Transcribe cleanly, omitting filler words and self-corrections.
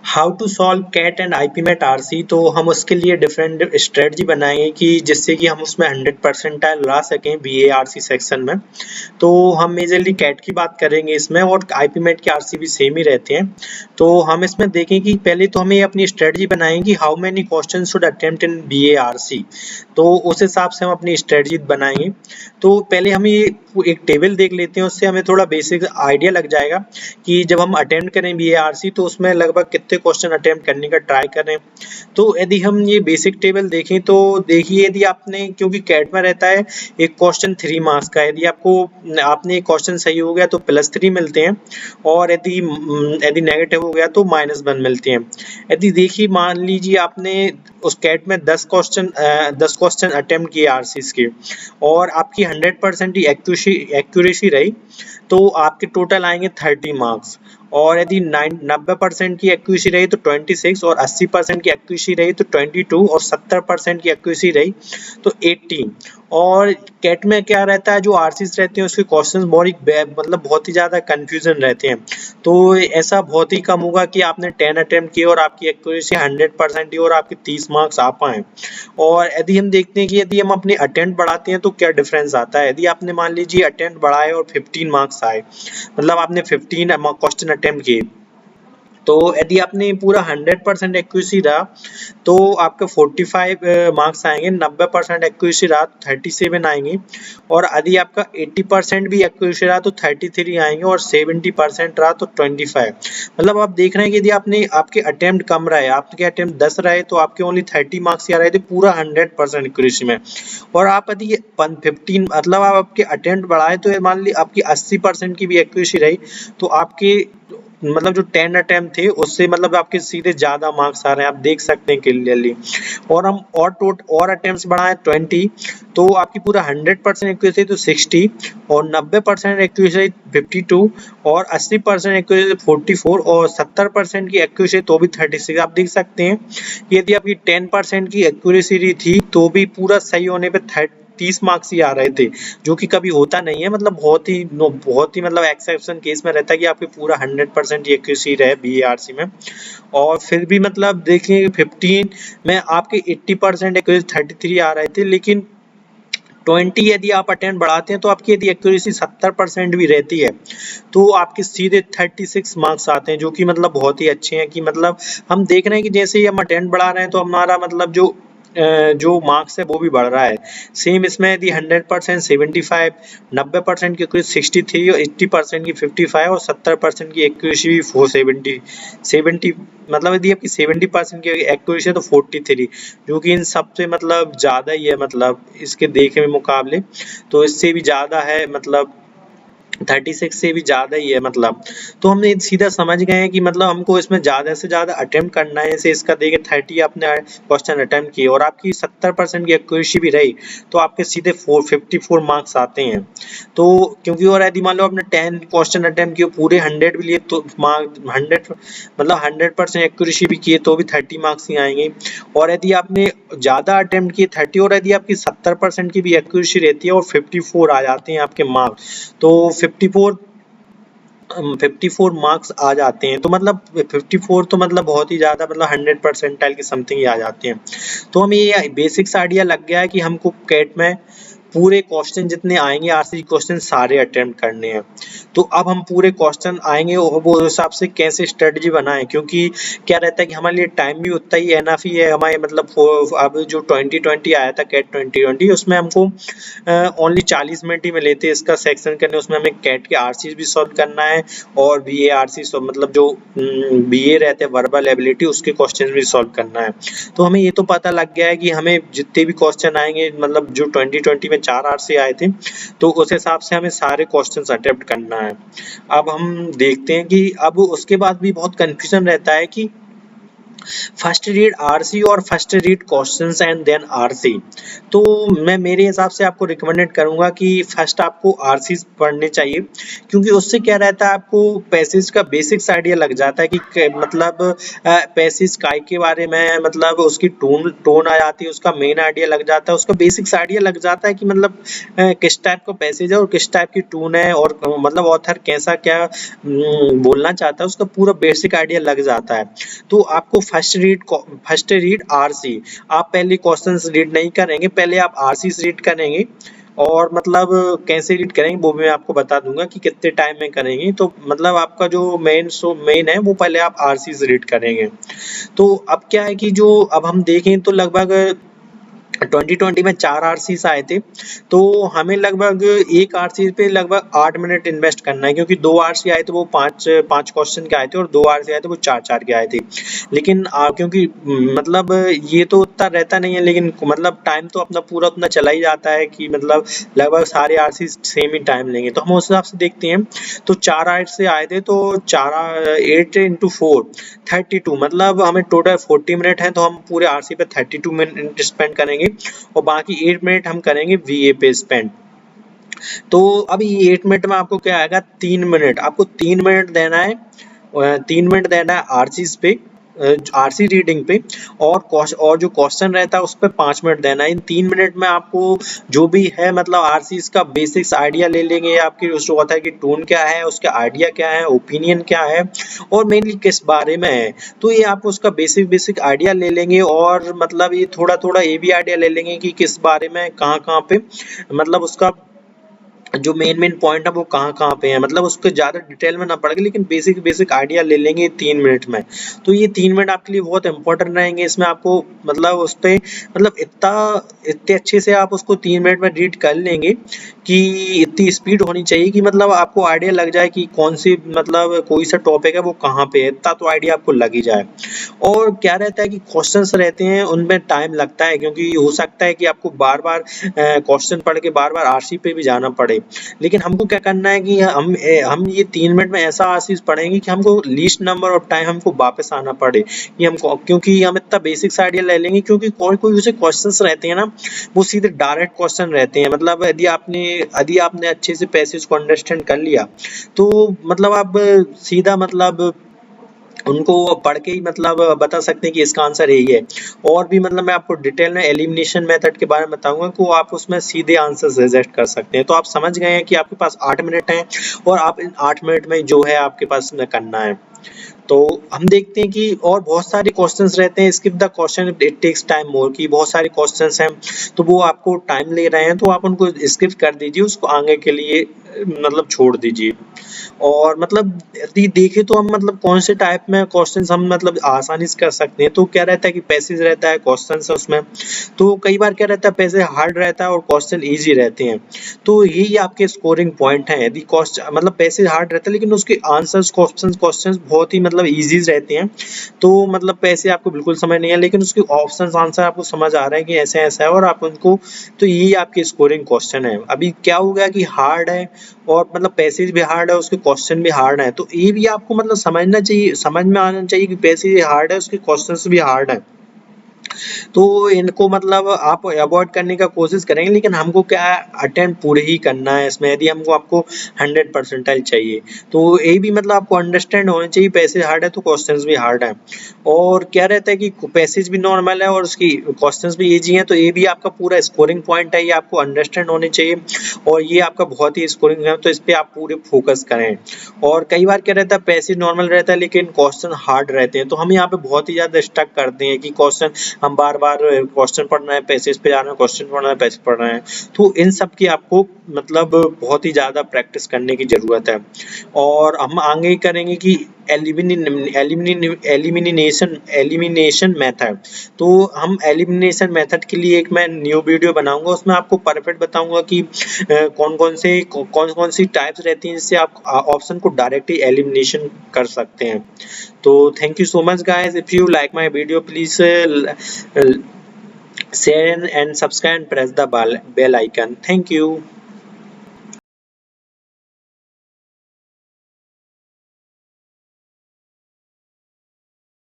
How to solve CAT and IPMAT RC. तो हम उसके लिए डिफरेंट स्ट्रेटजी बनाएंगे कि जिससे कि हम उसमें 100% ला सकें बीएआरसी सेक्शन में। तो हम मेजरली कैट की बात करेंगे इसमें, और आईपीमेट के आरसी भी सेम ही रहते हैं। तो हम इसमें देखें कि पहले तो हमें अपनी स्ट्रेटजी बनाएंगे how many question should attempt in BARC. तो उस हिसाब से हम अपनी स्ट्रेटजी बनाएंगे। तो पहले हम ये एक टेबल देख लेते हैं, उससे हमें थोड़ा बेसिक आइडिया लग जाएगा कि जब हम अटेम्प्ट करें बीएआरसी तो उसमें लगभग कितने क्वेश्चन अटेम्प्ट करने का ट्राई करें। तो यदि हम ये बेसिक टेबल देखें तो देखिए, यदि आपने, क्योंकि कैट में रहता है एक क्वेश्चन 3 मार्क्स का, यदि आपने एक क्वेश्चन सही हो गया तो +3 मिलते हैं, और यदि नेगेटिव हो गया तो -1 मिलते हैं। यदि देखिए, मान लीजिए आपने उस कैट में 10 क्वेश्चन अटेम्प्ट किए आरसीज के, और आपकी 100% ही एक्यूरेसी रही, तो आपके टोटल आएंगे 30 मार्क्स। और यदि 90% की एक्यूरेसी रही तो 26, और 80% की एक्यूरेसी रही तो 22, और 70% की एक्यूरेसी रही तो 18। और कैट में क्या रहता है, जो आरसीज रहते हैं उसके क्वेश्चंस बहुत ही ज़्यादा कंफ्यूजन रहते हैं। तो ऐसा बहुत ही कम होगा कि आपने 10 अटेम्प्ट किए और आपकी एक्यूरेसी 100% ही और आपके 30 मार्क्स आ पाए। और यदि हम देखते हैं कि यदि हम अपने अटेम्प्ट बढ़ाते हैं तो क्या डिफरेंस आता है। यदि आपने मान लीजिए अटेम्प्ट बढ़ाए और 15 मार्क्स आए, मतलब आपने 15 क्वेश्चन अटेम्प्ट किए, तो यदि आपने पूरा 100% एक्यूरेसी रहा तो आपके 45 मार्क्स आएंगे, 90% एक्यूरेसी रहा तो 37 आएंगे, और यदि आपका 80% भी एक्यूरेसी रहा तो 33 आएंगे, और 70% रहा तो 25। मतलब आप देख रहे हैं कि यदि आपके अटेम्प्ट कम रहे, आपके अटेम्प्ट 10 रहे तो आपके ओनली 30 मार्क्स आ रहे थे पूरा 100% एक्यूरेसी में। और आप यदि 15 मतलब आप आपके अटेम्प्ट बढ़ाए तो मान ली आपकी 80% की भी एक्यूरेसी रही, तो आपके मतलब जो 10 अटेम्प्ट थे उससे मतलब आपके सीधे ज्यादा मार्क्स आ रहे हैं, आप देख सकते हैं क्लियरली। और हम और अटेम्प्ट्स बढ़ाएं 20, तो आपकी पूरा 100% एक्यूरेसी तो 60, और 90% एक्यूरेसी 52, और 80% एक्यूरेसी 44, और 70% की एक्यूरेसी तो भी 36। आप देख सकते हैं कि यदि आपकी 10% की एक्यूरेसी थी तो भी पूरा सही होने पे 30 मार्क्स ही आ रहे थे, जो कि कभी होता नहीं है। मतलब बहुत ही मतलब एक्सेप्शन केस में रहता है कि आपकी पूरा 100% एक्यूरेसी रहे बीएआरसी में। और फिर भी मतलब देखिए 15 में आपके 80% एक्यूरेसी 33 आ रहे थे, लेकिन 20 यदि आप अटेम्प्ट बढ़ाते हैं तो आपकी यदि एक्यूरेसी 70% भी रहती है तो आपके सीधे 36 मार्क्स आते हैं, जो कि मतलब बहुत ही अच्छे हैं। कि मतलब हम देख रहे हैं कि जैसे ही हम अटेम्प्ट बढ़ा रहे हैं तो हमारा मतलब जो मार्क्स है वो भी बढ़ रहा है। सेम इसमें यदि 100% 75, 90% की एक्यूरेसी 63, और 80% की 55, और 70% की एक्यूरेसी भी 470 मतलब यदि आपकी 70% की एक्यूरेसी है तो 43, जो कि इन सबसे मतलब ज़्यादा ही है, मतलब इसके देखे में मुकाबले तो इससे भी ज़्यादा है, मतलब 36 से भी ज़्यादा ही है मतलब। तो हमने सीधा समझ गए हैं कि मतलब हमको इसमें ज़्यादा से ज़्यादा अटेम्प्ट करना है। जैसे इसका देखिए 30 आपने क्वेश्चन अटेम्प्ट किए और आपकी 70% की एक्यूरेसी भी रही तो आपके सीधे 54 मार्क्स आते हैं। तो क्योंकि और यदि मान लो आपने 10 क्वेश्चन अटेम्प्ट किए पूरे 100 भी लिए तो 100 मतलब 100% एक्यूरेसी भी किए तो भी 30 मार्क्स ही आएंगे। और यदि आपने ज़्यादा अटेम्प्ट किए 30, और यदि आपकी 70% की भी एक्यूरेसी रहती है और 54 आ जाते हैं आपके मार्क्स, तो 54 मार्क्स आ जाते हैं। तो मतलब 54 तो मतलब बहुत ही ज़्यादा, मतलब 100% की समथिंग ही आ जाते हैं। तो हमें ये बेसिक्स आइडिया लग गया है कि हमको कैट में पूरे क्वेश्चन जितने आएंगे आरसी क्वेश्चन सारे अटेम्प्ट करने हैं। तो अब हम पूरे क्वेश्चन आएंगे और वो हिसाब से कैसे स्ट्रेटजी बनाएं, क्योंकि क्या रहता है कि हमारे लिए टाइम भी उतना ही एनफ ही है। हमारे मतलब अब जो 2020 आया था कैट 2020, उसमें हमको ओनली 40 मिनट ही मिले थे इसका सेक्शन करने। उसमें हमें कैट के आरसी भी सॉल्व करना है और बीए आरसी मतलब जो बीए रहते हैं वर्बल एबिलिटी उसके क्वेश्चन भी सॉल्व करना है। तो हमें ये तो पता लग गया है कि हमें जितने भी क्वेश्चन आएंगे, मतलब जो 2020 में 4 आर से आए थे, तो उस हिसाब से हमें सारे क्वेश्चन अटेम्प्ट करना है। अब हम देखते हैं कि अब उसके बाद भी बहुत कंफ्यूजन रहता है कि फर्स्ट रीड आरसी और first read questions and then RC. तो मैं मेरे हिसाब से आपको रिकमेंडेड करूंगा कि फर्स्ट आपको आरसी पढ़ने चाहिए, क्योंकि उससे क्या रहता है आपको पैसेज का बेसिक्स आइडिया लग जाता है कि मतलब पैसेज काय के बारे में, मतलब उसकी टोन टोन आ जाती है, उसका मेन आइडिया लग जाता है, उसका बेसिक्स आइडिया लग जाता है कि मतलब किस टाइप का पैसेज है और किस टाइप की टोन है, और मतलब ऑथर कैसा क्या बोलना चाहता है, उसका पूरा बेसिक आइडिया लग जाता है। तो आपको फर्स्ट रीड आरसी, आप पहले क्वेश्चंस रीड नहीं करेंगे, पहले आप आरसी रीड करेंगे, और मतलब कैसे रीड करेंगे वो भी मैं आपको बता दूंगा कि कितने टाइम में करेंगे। तो मतलब आपका जो मेन है वो पहले आप आरसी रीड करेंगे। तो अब क्या है कि जो अब हम देखें तो लगभग 2020 में 4 आरसीज आए थे, तो हमें लगभग एक आरसी पे लगभग 8 मिनट इन्वेस्ट करना है, क्योंकि 2 आरसी आए थे वो 5 क्वेश्चन के आए थे, और 2 आरसी आए थे वो 4 के आए थे। लेकिन क्योंकि मतलब ये तो उतना रहता नहीं है, लेकिन मतलब टाइम तो अपना पूरा उतना चला ही जाता है कि मतलब लगभग सारे आरसी सेम ही टाइम लेंगे। तो हम उस हिसाब से देखते हैं, तो 4 आरसी आए थे, तो 8 into 4 32, मतलब हमें टोटल 40 मिनट है, तो हम पूरे आरसी पे 32 मिनट स्पेंड करेंगे, और बाकी 8 मिनट हम करेंगे वीए पे स्पेंड। तो अब ये 8 मिनट में आपको क्या आएगा, 3 मिनट, आपको 3 मिनट देना है, 3 मिनट देना है आरसी पे, आरसी रीडिंग पे, और जो क्वेश्चन रहता है उस पर 5 मिनट देना है। इन 3 मिनट में आपको जो भी है मतलब आरसी का बेसिक्स आइडिया ले लेंगे, आपकी उस ऑथर की टोन क्या है, उसका आइडिया क्या है, ओपिनियन क्या है, और मेनली किस बारे में है। तो ये आप उसका बेसिक आइडिया ले लेंगे, और मतलब ये थोड़ा थोड़ा ये भी आइडिया ले लेंगे कि किस बारे में कहाँ कहाँ पे, मतलब उसका जो मेन पॉइंट है वो कहाँ कहाँ पे है, मतलब उसको ज्यादा डिटेल में ना पड़ेगा, लेकिन बेसिक आइडिया ले लेंगे 3 मिनट में। तो ये 3 मिनट आपके लिए बहुत इंपॉर्टेंट रहेंगे। इसमें आपको मतलब उस पे मतलब इतने अच्छे से आप उसको 3 मिनट में रीड कर लेंगे कि इतनी स्पीड होनी चाहिए कि मतलब आपको आइडिया लग जाए कि कौन सी मतलब कोई सा टॉपिक है वो कहाँ पे है, इतना तो आइडिया आपको लग ही जाए। और क्या रहता है कि क्वेश्चंस रहते हैं उनमें टाइम लगता है, क्योंकि हो सकता है कि आपको बार बार क्वेश्चन पढ़ के बार बार आरसी पे भी जाना पड़े, लेकिन हमको क्या करना है कि हम ये 3 मिनट में ऐसा आरसी पढ़ेंगे कि हमको लीस्ट नंबर ऑफ टाइम हमको वापस आना पड़े, कि हमको, क्योंकि हम इतना बेसिक्स आइडिया ले लेंगे, क्योंकि कोई कोई उसे क्वेश्चंस रहते हैं ना, वो सीधे डायरेक्ट क्वेश्चन रहते हैं, मतलब यदि आपने अच्छे से पैसेज को अंडरस्टैंड कर लिया, तो मतलब आप सीधा मतलब उनको पढ़ के ही मतलब बता सकते हैं कि इसका आंसर यही है। और भी मतलब मैं आपको डिटेल में एलिमिनेशन मेथड के बारे में बताऊंगा कि आप उसमें सीधे आंसर सजेस्ट कर सकते हैं। तो आप समझ गए हैं कि आपके पास 8 मिनट हैं, और आप इन 8 मिनट में जो है आपके पास में करना है। तो हम देखते हैं कि और बहुत सारे क्वेश्चंस रहते हैं, skip the question it takes time more, की बहुत सारे क्वेश्चंस हैं तो वो आपको टाइम ले रहे हैं, तो आप उनको स्किप कर दीजिए, उसको आगे के लिए मतलब छोड़ दीजिए। और मतलब यदि देखें तो हम मतलब कौन से टाइप में क्वेश्चंस हम मतलब आसानी से कर सकते हैं। तो क्या रहता है कि पैसेज रहता है, क्वेश्चंस है उसमें, तो कई बार क्या रहता है पैसेज हार्ड रहता है और क्वेश्चन इजी रहते हैं, तो यही आपके स्कोरिंग पॉइंट है। यदि मतलब पैसेज हार्ड रहता है लेकिन उसके आंसर्स क्वेश्चंस बहुत ही मतलब इजी रहते हैं, तो मतलब पैसे आपको बिल्कुल समझ नहीं है, लेकिन उसके ऑप्शंस आंसर आपको समझ आ रहे हैं कि ऐसे ऐसा है, और आप उनको, तो यही आपके स्कोरिंग क्वेश्चन है। अभी क्या हो गया कि हार्ड है और मतलब पैसेज भी हार्ड है, उसके क्वेश्चन भी हार्ड है, तो ये भी आपको मतलब समझना चाहिए, समझ में आना चाहिए कि पैसेज हार्ड है, उसके क्वेश्चंस भी हार्ड है। तो इनको मतलब आप अवॉइड करने का कोशिश करेंगे, लेकिन हमको क्या है अटेम्प्ट पूरे ही करना है इसमें, यदि हमको आपको 100 परसेंटाइल चाहिए। तो ये भी मतलब आपको अंडरस्टैंड होना चाहिए, पैसेज हार्ड है तो क्वेश्चंस भी हार्ड है। और क्या रहता है कि पैसेज भी नॉर्मल है और उसकी क्वेश्चंस भी इजी हैं, तो ये भी आपका पूरा स्कोरिंग पॉइंट है, ये आपको अंडरस्टैंड होने चाहिए, और ये आपका बहुत ही स्कोरिंग है, तो इस पे आप पूरे फोकस करें। और कई बार क्या रहता है पैसेज नॉर्मल रहता है लेकिन क्वेश्चन हार्ड रहते हैं, तो हम यहाँ पे बहुत ही ज्यादा स्टक करते हैं कि क्वेश्चन हम बार बार क्वेश्चन पढ़ना है, पैसेज पे जाना है, क्वेश्चन पढ़ना है, पैसेज पढ़ना है। तो इन सब की आपको मतलब बहुत ही ज्यादा प्रैक्टिस करने की जरूरत है। और हम आगे करेंगे कि एलिमिनेशन मेथड। तो हम एलिमिनेशन मेथड के लिए एक मैं न्यू वीडियो बनाऊंगा, उसमें आपको परफेक्ट बताऊंगा कि कौन सी टाइप्स रहती हैं जिससे आप ऑप्शन को डायरेक्टली एलिमिनेशन कर सकते हैं। तो thank you so much guys, if you like my video please share and subscribe and press the bell icon. Thank you.